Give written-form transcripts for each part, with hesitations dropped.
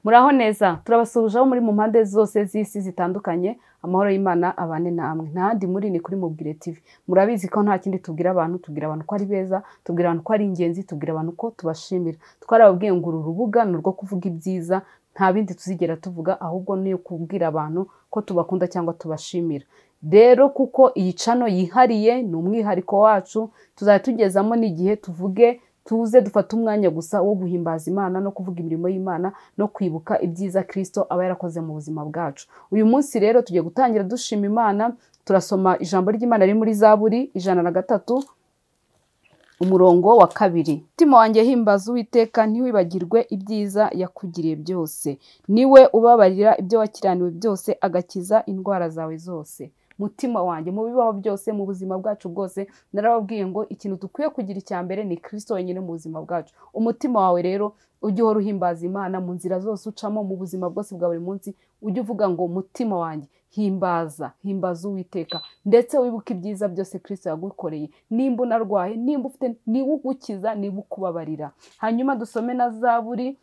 Muraho neza, turabasuhuje aho muri mu mpande zose z'isi zitandukanye, amahoro y'Imana abane namwe. Ntahandi muri ni kuri Mubwire TV. Murabizi ko nta kindi tubwira abantu ko ari beza, tubwira abantu ko ari ingenzi, tubwira abantu ko tubashimira. Twarababwiye ngo uru rubuga ni urwo kuvuga ibyiza, nta bindi tuzigera tuvuga, ahubwo niyo kubwira abantu ko tubakunda cyangwa tubashimira. Rero kuko iyi cano yihariye, ni umwihariko wacu, tuzajya tugezamo n'igihe tuze dufata umwanya gusa wo guhimbaza Imana no kuvuga imirimo y'Imana no kwibuka ibyiza Kristo aba yarakoze mu buzima bwacu. Uyu munsi rero tugiye gutangira dushima Imana, turasoma ijambo ry'Imana riri muri Zaburi 103 umurongo wa 2. Mutima wanjye himbaza Uwiteka, ntiwibagirwe ibyiza yakugiriye byose. Niwe ubabarira ibyo wakiraniwe byose, agakiza indwara zawe zose. Mutima wanjye mu bibaho byose, mu buzima bwacu bwose, narababwiye ngo ikintu dukwiye kugira icyambere ni Kristo wenyine mu buzima bwacu. Umutima wawe rero ujye uhora uhimbaza Imana mu nzira zose ucamo, mu buzima bwose bwa buri munsi, ujye uvuga ngo mutima wanjye himbaza Uwiteka, ndetse wibuke ibyiza byose Kristo yagukoreye. Nimba unarwaye, nimba ufite, niwe ugukiza, niwe ukubabarira. Hanyuma dusome na Zaburi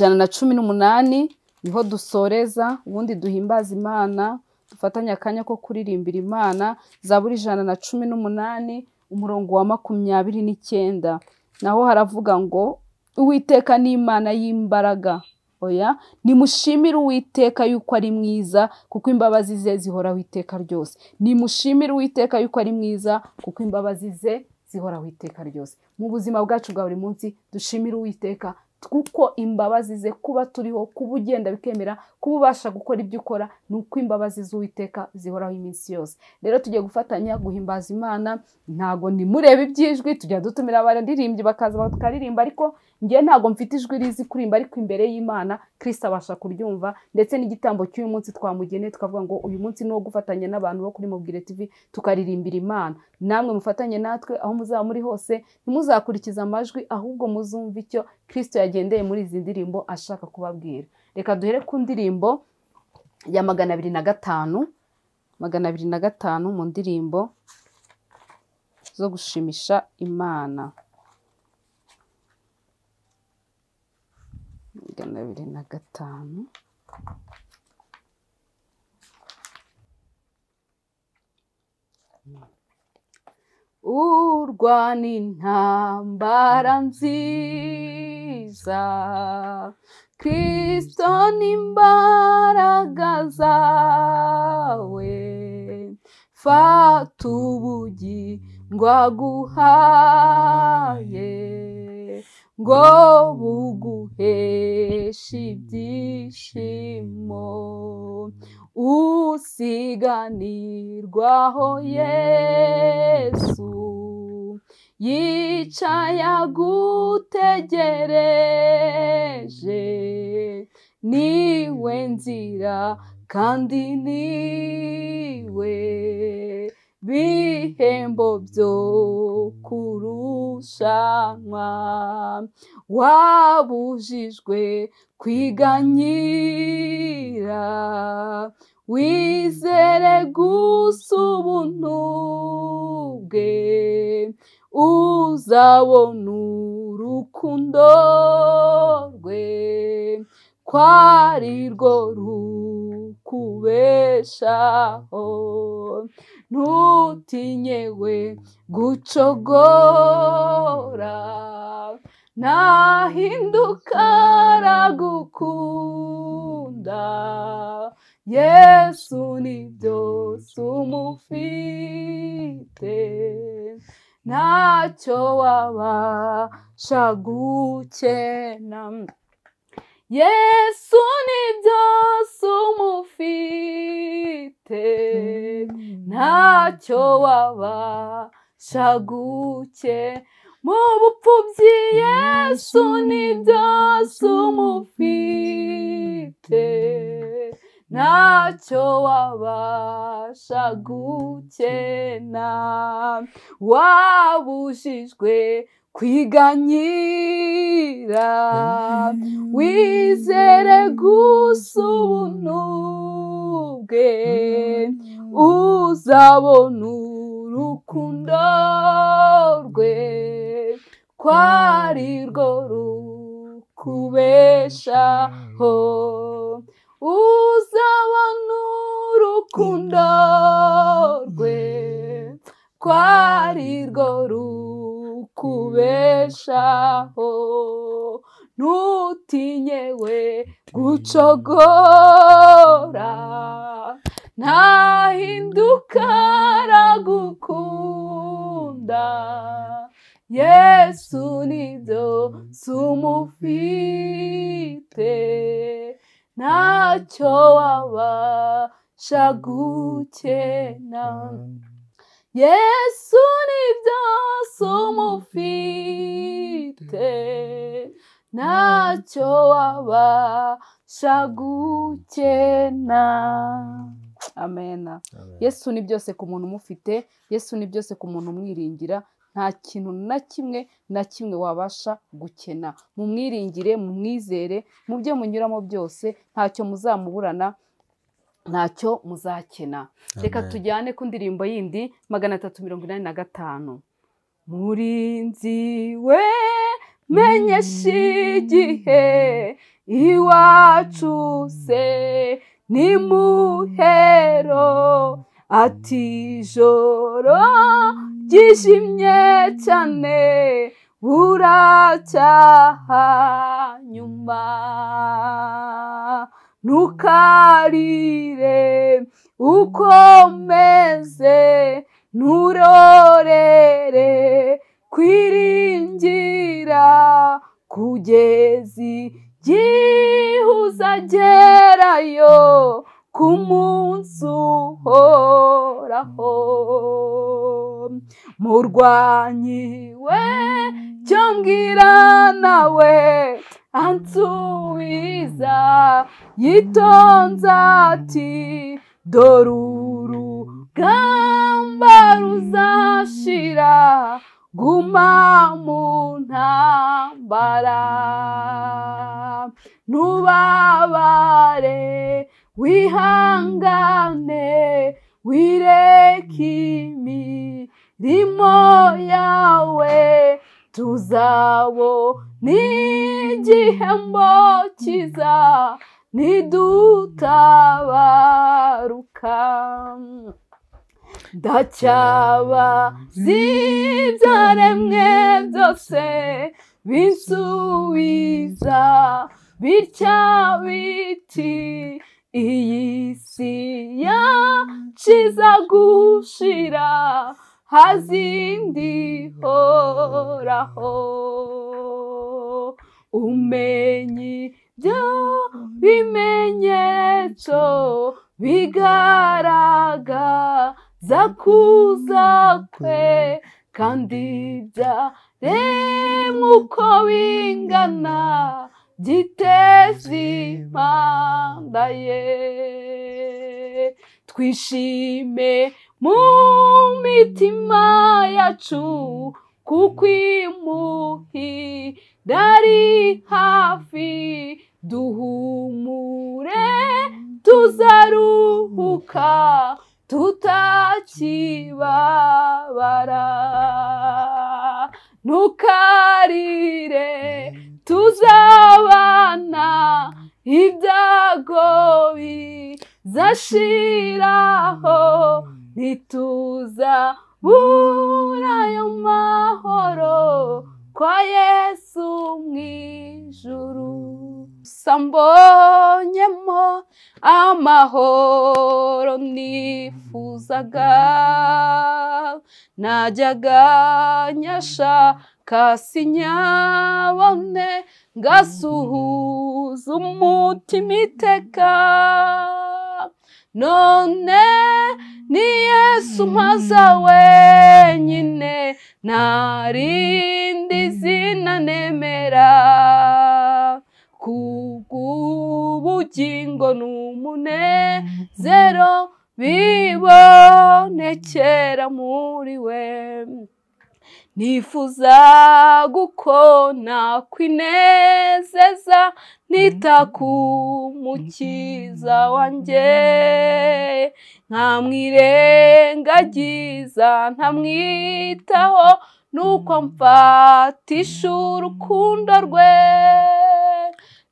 118, niho dusoreza, ubundi duhimbaza Imana, dufatanya akanya ko kuririmbira Imana. Zaburi 118 umurongo wa 29, naho haravuga ngo Uwiteka ni Imana y'imbaraga. Oya, nimushimire Uwiteka yuko ari mwiza, kuko imbabazi ze zihoraho iteka ryose. Nimushimire Uwiteka yuko ari mwiza, kuko imbabazi ze zihoraho iteka ryose. Mu buzima bwacu bwa buri munsi dushimire Uwiteka, kuko imbabazi ze, kuba turiho, kuba ugenda bikemera, kuba ubasha gukora ibyo ukora, ni uko imbabazi z'Uwiteka zihoraho iminsi yose. Rero tugiye gufatanya guhimbaza Imana. Ntago ni murebe ibyijwi, tujya dutumira abaririmbyi bakaza bakaririmba, ariko ngiye ntago mfite ijwi rizi kurimba, ariko imbere y'Imana Kristo abasha kuryumva. Ndetse n'igitambo cy'uyu munsi twamugene, tukavuga ngo uyu munsi ni wo gufatanya n'abantu bo kuri Mubwire TV tukaririmbira Imana. Namwe mufatanye natwe aho muzaba muri hose, ntimuzakurikiza amajwi, ahubwo muzumva icyo Kristo yagendeye muri izi ndirimbo ashaka kubabwira. Reka duhere ku ndirimbo ya 205 mu ndirimbo zo gushimisha Imana. 205. Urwana intambara nziza, Kristo n'imbaraga zawe, fata ubugingo aguhaye, ngo buguheshe ibyishimo. Usiganirwaho Yesu, yicaye agutegereje, niwe nzira kandi niwe bihembo byo kurushanwa. Wabujijwe kwiganyira, wizere gusa ubuntu bwe, uzabona urukundo rwe, kwari rwo rukubeshaho. Ntutinyewe gucogora, nahinduka aragukunda. Yesu ni byose umufite, ntacyo wabasha gukena. Yesu ni byose umufite, ntacyo wabasha gukena. Mu bupfubyi Yesu ni byose umufite, ntacyo wabasha gukena. Wabujijwe kwiganyira, wizere gusa ubuntu bwe, uzabona urukundo rwe, kwari rwo kubeshaho uzabona urukundo rwe kwarirwo rukubeshaho ntutinyewe gucogora ntahinduka aragukunda Yesu nibyo sumufite ntacyo wabasha gukena Yesu nibyo sumufite ntacyo wabasha gukena Amen. Yesu ni byose ku muntu umufite Yesu ni byose ku muntu umwiringira nta kintu na kimwe wabasha gukena mumwiringire mumwizere mu byo munyuramo byose ntacyo muzamuburana ntacyo muzakena reka tujyane ku ndirimbo yindi 385 murinzi we menyesha igihe iwacu se ni muhero ati joro ryijimye cyane buracyaha nyuma ntukarire ukomeze nturorere kwiringira kugeza igihe uzagerayo ku munsi uhoraho murwanyi we cyo mbwira nawe ansubiza yitonze ati dore urugamba ruzashira guma mu ntambara ntubabare wihangane wireke imirimo yawe tuzabona igihembo cyiza nidutabaruka ndacyabazi ibyaremwe byose binsubiza bitya biti iyi si yaciza gushira hazindi horaho umenye ibyo bimenyetso bigaragaza kuza kwe kandi byaremwe uko bingana giteze impanda ye twishime mu mitima yacu kuko imuhira ari hafi duhumure tuzaruhuka tutakibabara ntukarire tuzabana ibyago bizashiraho ntituzabura ayo mahoro kwa Yesu mwijuru sambonyemo amahoro nifuzaga najyaga nyashaka sinyabone ngasuhuza umutima iteka none ni Yesu mpaza wenyine narindi zina nemera kubw'ubugingo n'umunezero bibonekera muri we nifuza gukona kwinezeza nitakumukiza wanjye nkamwirengagiza ntamwitaho nuko mfatisha urukundo rwe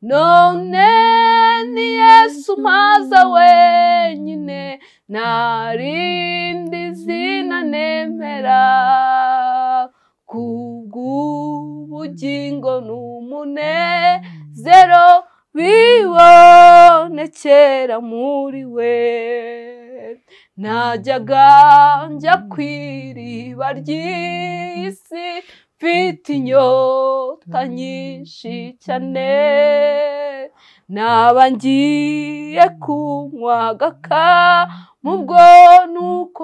none ni Yesu mpaza wenyine, nta rindi zina nemera, kubw'ubugingo n'umunezero bibonekera muri we. Najyaga njya kw'iriba ry'isi mfite inyota nyinshi cyane, naba ngiye kunywa agakama ubwo nuko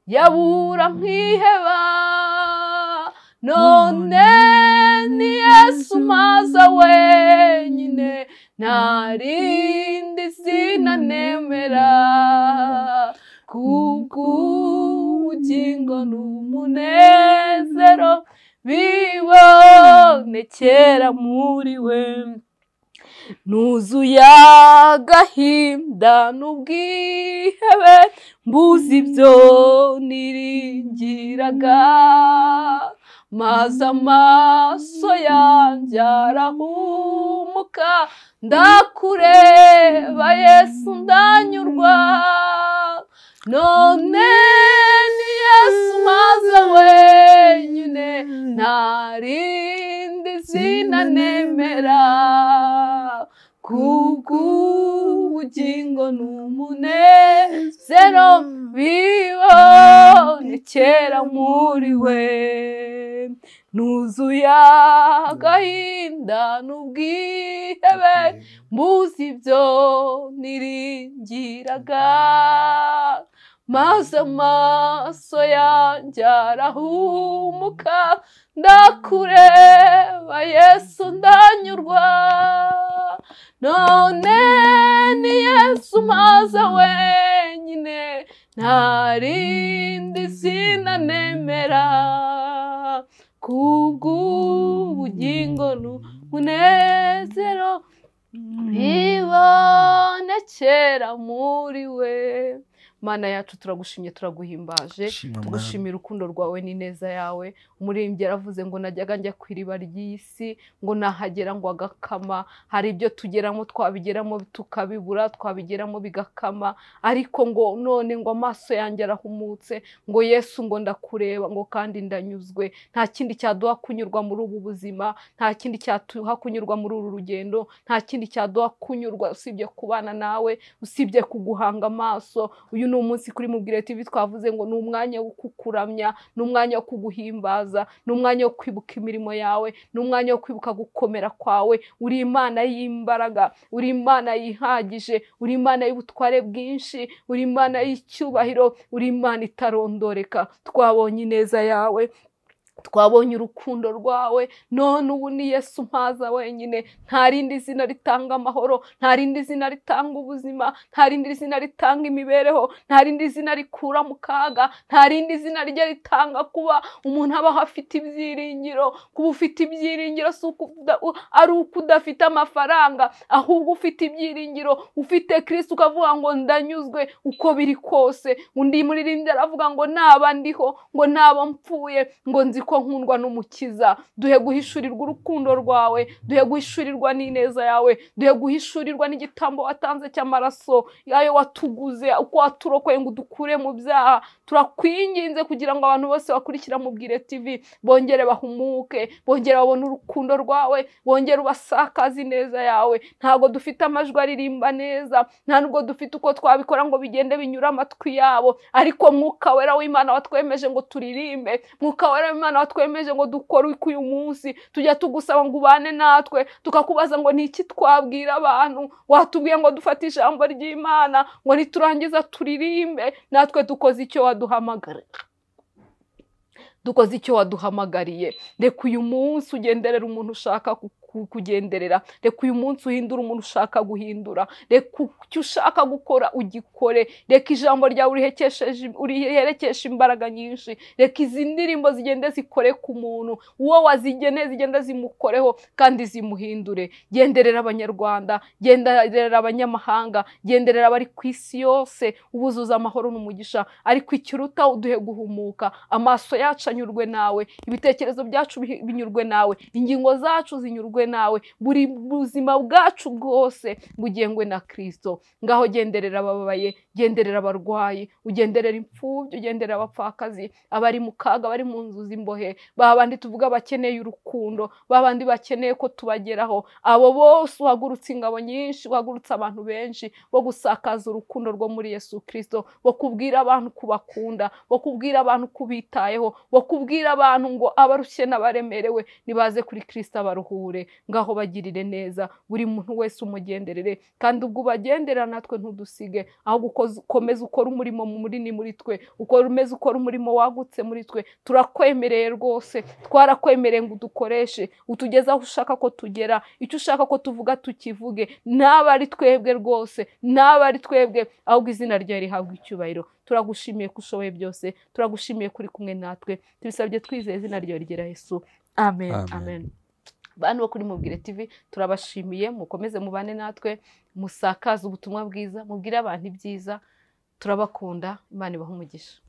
yabura nkiheba, none ni Yesu mpaza wenyine, nta rindi zina nemera, kubw'ubugingo n'umunezero bibonekera muri we. Nuzuye agahinda n'ubwihebe, mbuze ibyo niringiraga, maze amaso yanjye arahumuka, ndakureba Yesu ndanyurwa, none ni Yesu mpaza wenyine, nta rindi zina nemera, kubw'ubugingo n'umunezero bibonekera muri we. Nuzuye agahinda n'ubwihebe, mbuze ibyo niringiraga, maze amaso yanjye arahumuka, ndakureba Yesu ndanyurwa, none ni Yesu mpaza wenyine, nta rindi zina nemera, kubw'ubugingo n'umunezero bibonekera muri we. Mana yacu turagushimye, turaguhimbaje, tugushimira urukundo rwawe n'ineza yawe. Umuririmbyi yaravuze ngo najyaga njya kw'iriba ry'isi, ngo nahagera ngo agakama. Hari ibyo tugeramo twabigeramo tukabibura, twabigeramo bigakama, ariko ngo none ngo amaso yanjye arahumutse, ngo Yesu ngo ndakureba, ngo kandi ndanyuzwe. Nta kindi cyaduha kunyurwa muri ubu buzima, nta kindi cyaduha kunyurwa muri uru rugendo, nta kindi cyaduha kunyurwa usibye kubana nawe, usibye kuguhanga amaso. Uyu ni umunsi kuri Mubwire TV twavuze ngo ni umwanya wo kukuramya, ni umwanya wo kuguhimbaza, ni umwanya wo kwibuka imirimo yawe, ni umwanya wo kwibuka gukomera kwawe. Uri Imana y'imbaraga, uri Imana yihagije, uri Imana y'ubutware bwinshi, uri Imana y'icyubahiro, uri Imana itarondoreka. Twabonye ineza yawe, twabonye urukundo rwawe, none ubu ni Yesu mpaza wenyine. Nta rindi zina ritanga amahoro, nta rindi zina ritanga ubuzima, nta rindi zina ritanga imibereho, nta rindi zina rikura mu kaga, nta rindi zina rye ritanga kuba umuntu abaho afite ibyiringiro. Kuba ufite ibyiringiro si ari uko udafite amafaranga, ahubwo ufite ibyiringiro, ufite Kristo ukavuga ngo ndanyuzwe uko biri kose. Undi muririmbyi aravuga ngo naba ndiho, ngo naba mpfuye, ngo nzi ko nkundwa n'umukiza. Duhe guhishurirwa urukundo rwawe, duhe guhishurirwa n'ineza yawe, duhe guhishurirwa n'igitambo watanze cy'amaraso yayo watuguze, uko waturokoye ngo dukure mu byaha. Turakwinginze kugira ngo abantu bose bakurikira Mubwire TV bongere bahumuke, bongere babone urukundo rwawe, bongere ubasakaze ineza yawe. Ntago dufite amajwi aririmba neza, nta nubwo dufite uko twabikora ngo bigende binyura amatwi yabo, ariko Mwuka Wera w'Imana watwemeje ngo turirimbe, Mwuka Wera w'Imana watwemeje ngo dukore uko uyu munsi. Tujya tugusaba ngo ubane natwe, tukakubaza ngo ni iki twabwira abantu. Watubwiye ngo dufate ijambo ry'Imana, ngo niturangiza turirimbe. Natwe dukoze icyo waduhamagara, dukoze icyo waduhamagariye. Reka uyu munsi ugenderera umuntu ushaka kugenderera, reka uyu munsi uhindura umuntu ushaka guhindura, reka icyo ushaka gukora ugikore, reka ijambo ryawe uriherekesha imbaraga nyinshi, reka izi ndirimbo zigende zikore ku muntu, uwo wazigeneye zigenda zimukoreho kandi zimuhindure. Genderera Abanyarwanda, genderera abanyamahanga, genderera abari ku isi yose, ubuzuza amahoro n'umugisha. Ariko ikiruta uduhe guhumuka, amaso yacu anyurwe nawe, ibitekerezo byacu binyurwe nawe, ingingo zacu zinyurwe bugengwe nawe, buri buzima bwacu bwose bugengwe na Kristo. Ngaho genderera ababaye, genderera abarwayi, ugenderera imfubyi, ugenderera abapfakazi, abari mu kaga, bari mu nzu z'imbohe, babandi tuvuga bakeneye urukundo, babandi bakeneye ko tubageraho. Abo bose uhagurutse ingabo nyinshi, uhagurutse abantu benshi bo gusakaza urukundo rwo muri Yesu Kristo, bo kubwira abantu kubakunda, bo kubwira abantu kubitayeho, bo kubwira abantu ngo abarushye n'abaremerewe nibaze kuri Kristo abaruhure. Ngaho bagirire neza buri muntu wese, umugenderere, kandi ubwo ubagendera natwe ntudusige, ahubwo ukomeze ukora umurimo munini muri twe, ukomeze ukora umurimo wagutse muri twe. Turakwemereye rwose, twarakwemereye ngo udukoreshe, utugeze aho ushaka ko tugera, icyo ushaka ko tuvuga tukivuge, naba ari twebwe rwose, naba ari twebwe, ahubwo izina ryawe rihabwa icyubahiro. Turagushimiye ko ushoboye byose, turagushimiye kuri kumwe natwe, tubisabye twizeye izina ryawe rigera Yesu, amen, amen. Bantu bo kuri Mubwire TV turabashimiye, mukomeze mubane natwe, musakaze ubutumwa bwiza, mubwire abantu ibyiza, turabakunda, Imana ibahe umugisha.